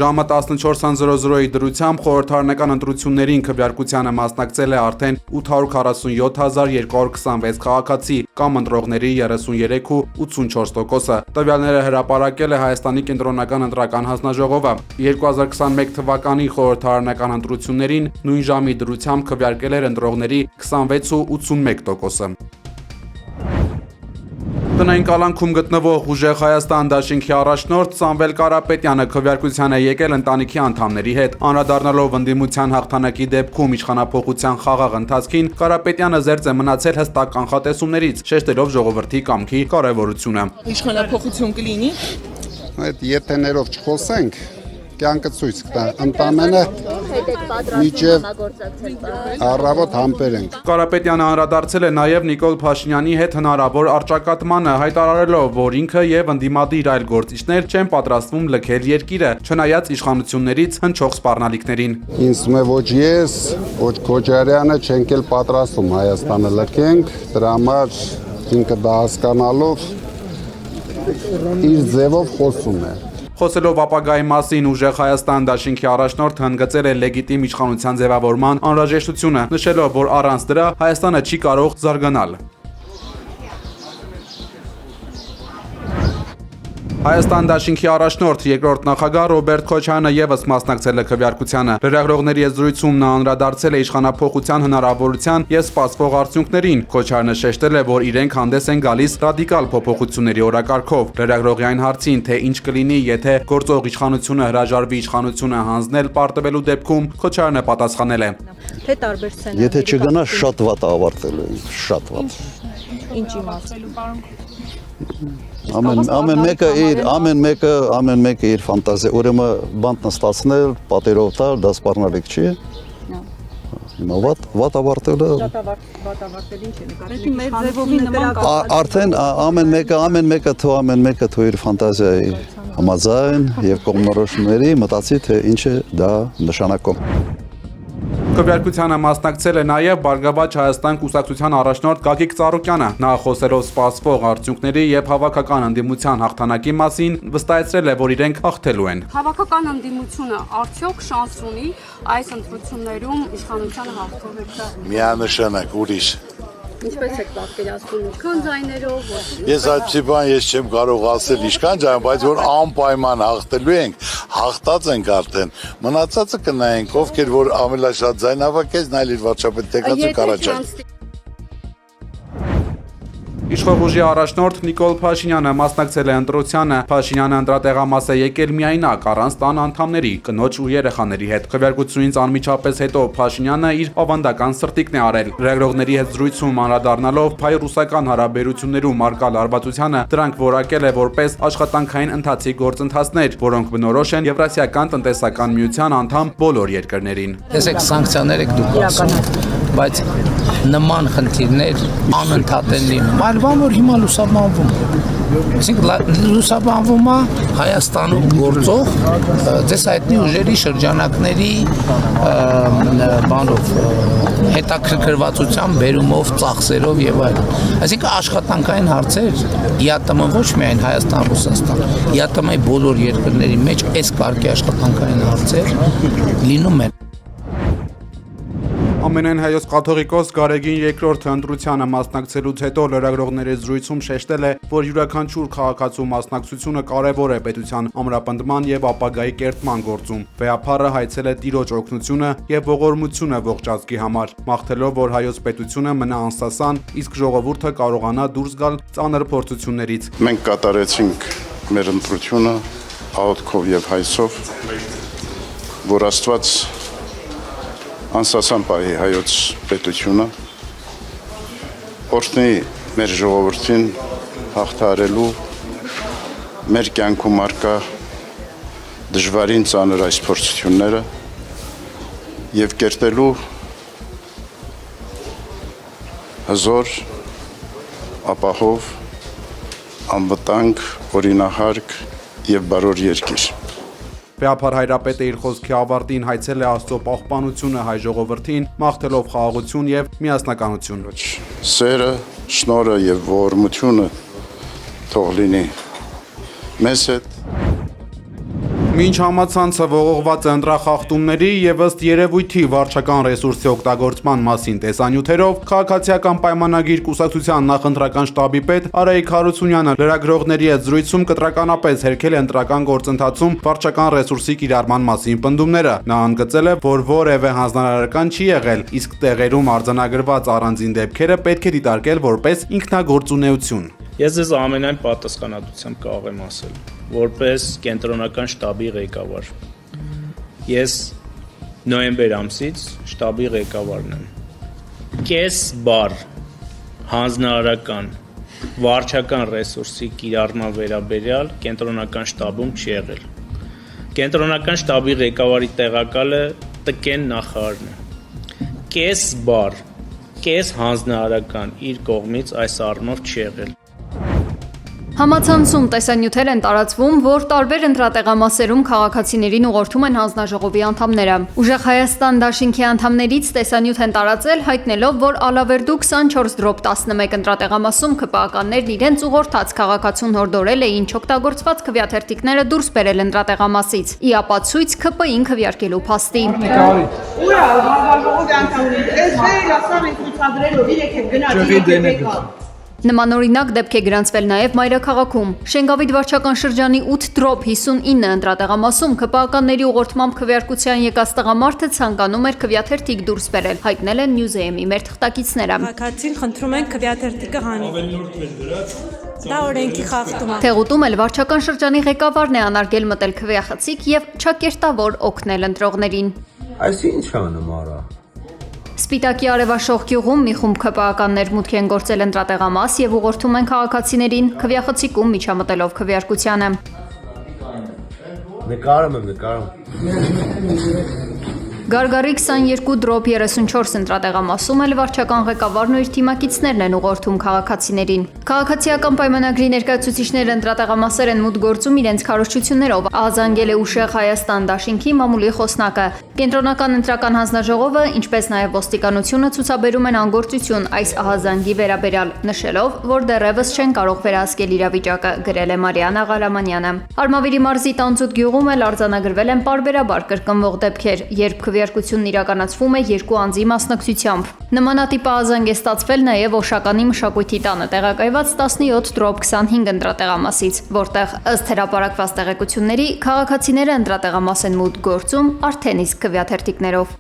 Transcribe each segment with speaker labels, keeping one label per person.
Speaker 1: Ժամը 14:00-ի դրությամբ խորհրդարանական ընտրություններին քվեարկությանը մասնակցել է արդեն 847,226 քաղաքացի կամ ընտրողների 33,84%-ը։ Տվյալները հրապարակել է Հայաստանի կենտրոնական ընտրական հանձնաժողովը։ 2021 թվականի խորհրդարանական ընտրություններին նույն ժամի դրությամբ քվեարկել էր ընտրողների 26,81%-ը։ Տնային կալանքում գտնվող Ուժեղ Հայաստան դաշինքի առաջնորդ Սամվել Կարապետյանը քվեարկության է եկել ընտանիքի անդամների հետ։ Անդրադառնալով ընդդիմության հաղթանակի դեպքում իշխանափոխության խաղաղ ընթացքին, Կարապետյանը զերծ է մնացել հստակ կանխատեսումներից, շեշտելով ժողովրդի կամքի կարևորությունը։
Speaker 2: Իշխանափոխություն կլինի։
Speaker 3: Այդ եթեներով չխոսենք, կյանքը ցույց կտա, ընդամենը միջև առավոտ համբեր ենք։
Speaker 1: Կարապետյանը անդրադարձել է նաև Նիկոլ Փաշինյանի հետ հնարավոր առճակատմանը, հայտարարելով, որ ինքը եւ ընդդիմադիր այլ գործիչներ չեն պատրաստվում լքել երկիրը, չնայած իշխանություններից հնչող սպառնալիքներին։
Speaker 3: Ինձ թվում է ոչ ես, ոչ Քոչարյանը չենք էլ պատրաստում Հայաստանը լքենք, դրա համար ինքը դա հասկանալով իր ձևով խոսում է։
Speaker 1: Խոսելով ապագայի մասին Ուժեղ Հայաստան դաշինքի առաջնորդը ընդգծել է լեգիտիմ իշխանության ձևավորման անհրաժեշտությունը, նշելով, որ առանց դրա Հայաստանը չի կարող զարգանալ։ Հայաստան դաշինքի առաջնորդ երկրորդ նախագահ Ռոբերտ Քոչարյանը ևս մասնակցել է քվեարկությանը։ Լրագրողների հետ զրույցում նա անդրադարձել է իշխանափոխության հնարավորության եւ սպասվող արդյունքներին։ Քոչարյանը շեշտել է, որ իրենք հանդես են գալիս ռադիկալ փոփոխությունների օրակարգով։ Լրագրողի այն հարցին, թե ինչ կլինի, եթե գործող իշխանությունը հրաժարվի իշխանությունը հանձնել պարտվելու դեպքում, Քոչարյանը պատասխանել է.
Speaker 4: Թե տարբեր սցենարների
Speaker 5: Եթե չգնա շատ վատ ավարտելու է, շատ վատ։
Speaker 4: Ինչ իմաստով։
Speaker 5: Ամեն մեկը իր ֆանտազիա, ուրեմն բանտ նստացնել, պատերով տալ, դա սպառնալիք չի։ Հիմա վատ ավարտելը։
Speaker 4: Վատ ավարտել ինչ է նկատի։ Մեր ձևովի նման
Speaker 5: Արդեն ամեն մեկը թող իր ֆանտազիայի համաձայն եւ կողմնորոշումների մտածի, թե ինչ է դա նշանակում։
Speaker 1: Քվեարկությանը մասնակցել է նաև Բարգավաճ Հայաստան կուսակցության առաջնորդ Գագիկ Ծառուկյանը։ Նա խոսելով սպասվող արդյունքների եւ հավաքական ընդդիմության հաղթանակի մասին վստահեցրել է, որ իրենք հաղթելու են։
Speaker 6: Հավաքական ընդդիմությունը արդյոք շանս ունի այս ընտրություններում իշխանությանը հաղթելու։
Speaker 7: Միանշանակ ուրիշ։
Speaker 6: Ինչպես եք պատկերացնում, ինչքան ձայներով։
Speaker 7: Ես այդպիսի բան չեմ կարող ասել ինչքան ձայն, բայց որ անպայման հաղթելու ենք, հաղթած ենք արդեն։ Մնացածը կնայենք, ովքեր որ ամենաշատ ձայն հավաքեց, նայել իր վարչապետ Տեքնացու Կարաչյան։
Speaker 1: Իշխող ուժի առաջնորդ Նիկոլ Փաշինյանը մասնակցել է ընտրությանը։ Փաշինյանը ընտրատեղամաս է եկել միայնակ, առանց տան անդամների, կնոջ ու երեխաների հետ։ Քվեարկությունից անմիջապես հետո Փաշինյանը իր ավանդական սրտիկն է արել։ Լրագրողների հետ զրույցում անդրադառնալով հայ-ռուսական հարաբերություններում արկա լարվածությանը, դրանք որակել է որպես աշխատանքային ընթացիկ գործընթացներ, որոնք բնորոշ են Եվրասիական տնտեսական միության անդամ բոլոր երկրներին։
Speaker 8: Տեսեք, սանկցիաներ եք դուք ասում, բայց նման խնդիրներ անընդհատ են լինում։ Այլ բան որ հիմա լուսաբանվում է։ Այսինքն լուսաբանվում է Հայաստանում գործող ձեզ հայտնի ուժերի շրջանակների բանով հետաքրքրվածության բերումով, ծախսերով եւ այլն։ Այսինքն աշխատանքային հարցեր ԵԱՏՄ ոչ միայն Հայաստան-Ռուսաստան, ԵԱՏՄ-ի բոլոր երկրների մեջ այս կարգի աշխատանքային հարցեր լինում են։
Speaker 1: Ամենայն հայոց կաթողիկոս Գարեգին երկրորդը ընտրությանը մասնակցելուց հետո լրագրողների զրույցում շեշտել է, որ յուրաքանչյուր քաղաքացու մասնակցությունը կարևոր է պետության ամրապնդման եւ ապագայի կերտման գործում։ Վեհափառը հայցել է Տիրոջ օգնությունը եւ ողորմությունը ողջ ազգի համար, մաղթելով, որ հայոց պետությունը մնա անսասան, իսկ ժողովուրդը կարողանա դուրս գալ ծանր փորձություններից։
Speaker 3: Մենք կատարեցինք մեր ընտրությունը աղոթքով եւ հայցով, որ Աստված անսասան պահի հայոց պետությունը, օրհնի մեր ժողովրդին հաղթահարելու մեր կյանքում առկա դժվարին ծանր այս փորձությունները եւ կերտելու հզոր, ապահով, անվտանգ, օրինահարկ եւ բարոր երկիր։
Speaker 1: Վեհափառ հայրապետը իր խոսքի ավարտին հայցել է Աստծո պահպանությունը հայ ժողովրդին, մաղթելով խաղաղություն եւ միասնականություն։
Speaker 3: Սերը, շնորհը եւ ողորմությունը թող լինի մեզ հետ։
Speaker 1: Մինչ համացանցը ողողված է ընտրախախտումների եւ ըստ երևույթի վարչական ռեսուրսի օգտագործման մասին տեսանյութերով, քաղաքացիական պայմանագիր կուսակցության նախընտրական շտաբի պետ Արայիկ Հարությունյանը լրագրողների հետ զրույցում կտրականապես հերքել է ընտրական գործընթացում վարչական ռեսուրսի կիրառման մասին պնդումները։ Նա ընդգծել է, որ որևէ հանձնարարական չի եղել, իսկ տեղերում արձանագրված առանձին դեպքերը պետք է դիտարկել որպես ինքնագործունեություն։
Speaker 9: Ես ձեզ ամենայն պատասխանատվությամբ կարող եմ ասել, որպես կենտրոնական շտաբի ղեկավար։ Ես նոյեմբեր ամսից շտաբի ղեկավարն եմ։ Կես բառ հանձնարարական վարչական ռեսուրսի կիրառման վերաբերյալ կենտրոնական շտաբում չի եղել։ Կենտրոնական շտաբի ղեկավարի տեղակալը Տկեն նախարարն է։ Կես բառ, կես հանձնարարական իր կողմից այս առումով չի եղել։
Speaker 10: Համացանցում տեսանյութեր են տարածվում, որ տարբեր ընտրատեղամասերում քաղաքացիներին ուղղորդում են հանձնաժողովի անդամները։ Ուժեղ Հայաստան դաշինքի անդամներից տեսանյութ են տարածել, հայտնելով, որ Ալավերդու 24/11 ընտրատեղամասում ԿՊԱ-ականներն իրենց ուղղորդած քաղաքացուն հորդորել էին չօգտագործված քվեաթերթիկները դուրս բերել ընտրատեղամասից՝ ի ապացույց ԿՊ-ին քվեարկելու փաստի։ Նմանօրինակ դեպք է գրանցվել նաև Մայրաքաղաքում։ Շենգավիթ վարչական շրջանի 8/59 ընտրատեղամասում ԿՊԱ-ականների ուղղորդմամբ քվեարկության եկած տղամարդը ցանկանում էր քվեաթերթիկ դուրս բերել, հայտնել են Նյուզեեմի մեր թղթակիցները։
Speaker 4: Քաղաքացին խնդրում են քվեաթերթիկը հանի։ Դա օրենքի խախտում է։
Speaker 10: Թեղուտում էլ վարչական շրջանի ղեկավարն է անարգել մտել քվեախցիկ եւ չակերտավոր օգնել ընտրողներին։
Speaker 11: Այս ինչ անում արա։
Speaker 10: Սպիտակի արևաշող գյուղում մի խումբ ԿՊԱ-ականներ մուտք են գործել ընտրատեղամաս եւ ուղղորդում են քաղաքացիներին քվեախցիկում միջամտելով քվեարկությանը։
Speaker 11: Նկարում։
Speaker 10: Գարգարի 22/34 ընտրատեղամասում էլ վարչական ղեկավարն ու իր թիմակիցներն են ուղղորդում քաղաքացիներին։ Քաղաքացիական պայմանագրի ներկայացուցիչները ընտրատեղամասեր են մուտք գործում իրենց քարոզչություններով, ահազանգել է ուժեղ Հայաստան դաշինքի մամուլի խոսնակը։ Կենտրոնական ընտրական հանձնաժողովը, ինչպես նաև ոստիկանությունը ցուցաբերում են անգործություն այս ահազանգի վերաբերյալ, նշելով, որ դեռևս չեն կարող վերահսկել իրավիճակը, գրել է Մարիաննա Ղարամանյանը։ Արմավիրի մարզի Տանձուտ գյուղում էլ արձանագրվել են պարբերաբար կրկնվող դեպքեր, երբ քվեարկությունն իրականացվում է երկու անձի մասնակցությամբ։ Նմանատիպ ահազանգ է ստացվել նաև Օշականի մշակույթի տանը տեղակայված 17/25 ընտրատեղամասից, որտեղ ըստ հրապարակված տեղեկությունների քաղաքացիները ընտրատեղամաս են մուտք գործում արդեն իսկ քվեաթերթիկներով։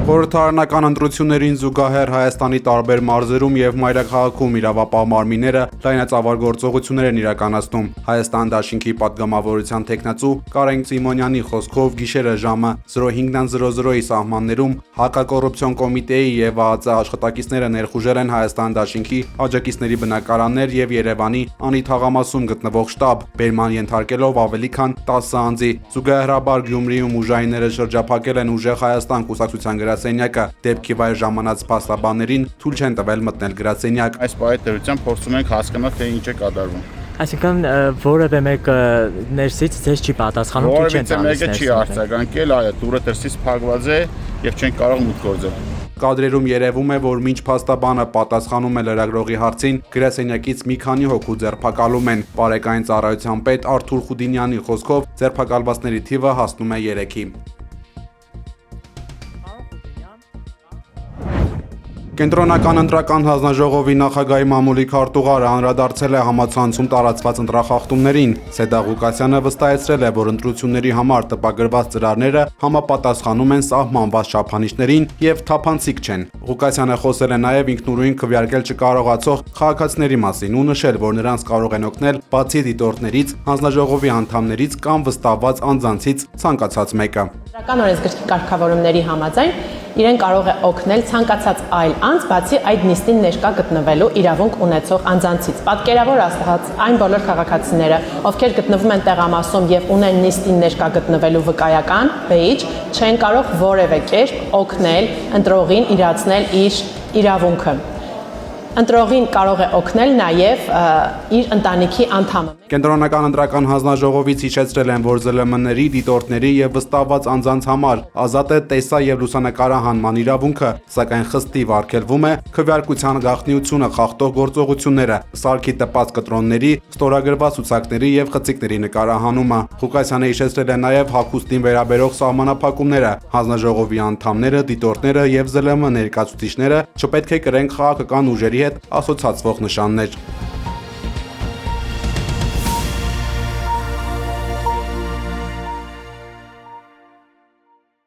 Speaker 1: Խորհրդարանական ընտրություններին զուգահեռ Հայաստանի տարբեր մարզերում եւ Մայրաքաղաքում իրավապահ մարմինները լայնածավալ գործողություններ են իրականացնում։ Հայաստան դաշինքի падգամավորության տեխնացու Կարեն Սիմոնյանի խոսքով գիշերը ժամը 05:00-ի սահմաններում Հակակոռուպցիոն կոմիտեի եւ ԱԱԾ աշխատակիցները ներխուժել են Հայաստան դաշինքի աջակիցների բնակարաններ եւ Երևանի Անի թաղամասում գտնվող շտաբ, բերման ենթարկելով ավելի քան 10 անձի։ Զուգահեռաբար Գյումրիում ուժայինները շրջափակել են ուժեղ Հայաստան կուսակցության գրասենյակը, դեպքի վայր ժամանած փաստաբաններին թույլ չեն տվել մտնել գրասենյակ։
Speaker 12: Այս պահի դրությամբ փորձում ենք հասկանալ, թե ինչ է կատարվում։
Speaker 13: Այսինքն որևէ մեկը ներսից ձեզ չի պատասխանում, դու չեն տալիս։
Speaker 12: Որևէ մեկը չի արձագանքել, այո, դուրը դրսից փակված է եւ չեն կարող մուտք գործել։
Speaker 1: Կադրերում երևում է, որ մինչ փաստաբանը պատասխանում է լրագրողի հարցին, գրասենյակից մի քանի հոգու ձերբակալում են։ Բարեկային ծառայության պետ Արթուր Խուդինյանի խոսքով ձերբակալվածների թիվը հասնում է 3-ի։ Կենտրոնական ընտրական հանձնաժողովի նախագահի մամուլի քարտուղարը անդրադարձել է համացանցում տարածված ընտրախախտումներին։ Սեդաղ Ղուկասյանը վստահեցրել է, որ ընտրությունների համար տպագրված ծրարները համապատասխանում են սահմանված չափանիշներին եւ թափանցիկ չեն։ Ղուկասյանը խոսել է նաեւ ինքնուրույն քվեարկել չկարողացող քաղաքացիների մասին ու նշել, որ նրանց կարող են օգնել բացի դիտորդներից, հանձնաժողովի անդամներից կամ վստահված անձանցից ցանկացած մեկը։
Speaker 14: Իրական օրենսգրքի կարգավորումների համաձայն իրեն կարող է օգնել ցանկացած այլ անձ, բացի այդ նիստին ներկա գտնվելու իրավունք ունեցող անձանցից։ Պատկերավոր ասած, այն բոլոր քաղաքացիները, ովքեր գտնվում են տեղամասում եւ ունեն նիստին ներկա գտնվելու վկայական բեյջ, չեն կարող որևէ կերպ օգնել ընտրողին իրացնել իր իրավունքը։ Ընտրողին կարող է օգնել նաեւ իր ընտանիքի անդամը։
Speaker 1: Կենտրոնական ընտրական հանձնաժողովից հիշեցրել են, որ ԶԼՄ-ների, դիտորդների եւ վստահված անձանց համար ազատ է տեսա եւ լուսանկարահանման իրավունքը, սակայն խստիվ արգելվում է քվեարկության գաղտնիությունը խախտող գործողությունները, սարքի տպած կտրոնների, ստորագրված ցուցակների եւ խցիկների նկարահանումը։ Ղուկասյանը հիշեցրել է նաեւ հագուստին վերաբերող սահմանափակումները։ Հանձնաժողովի անդամները, դիտորդները եւ ԶԼՄ ներկայացուցիչները չպետք է կրեն քաղաքական ուժերի հետ ասոցացվող նշաններ։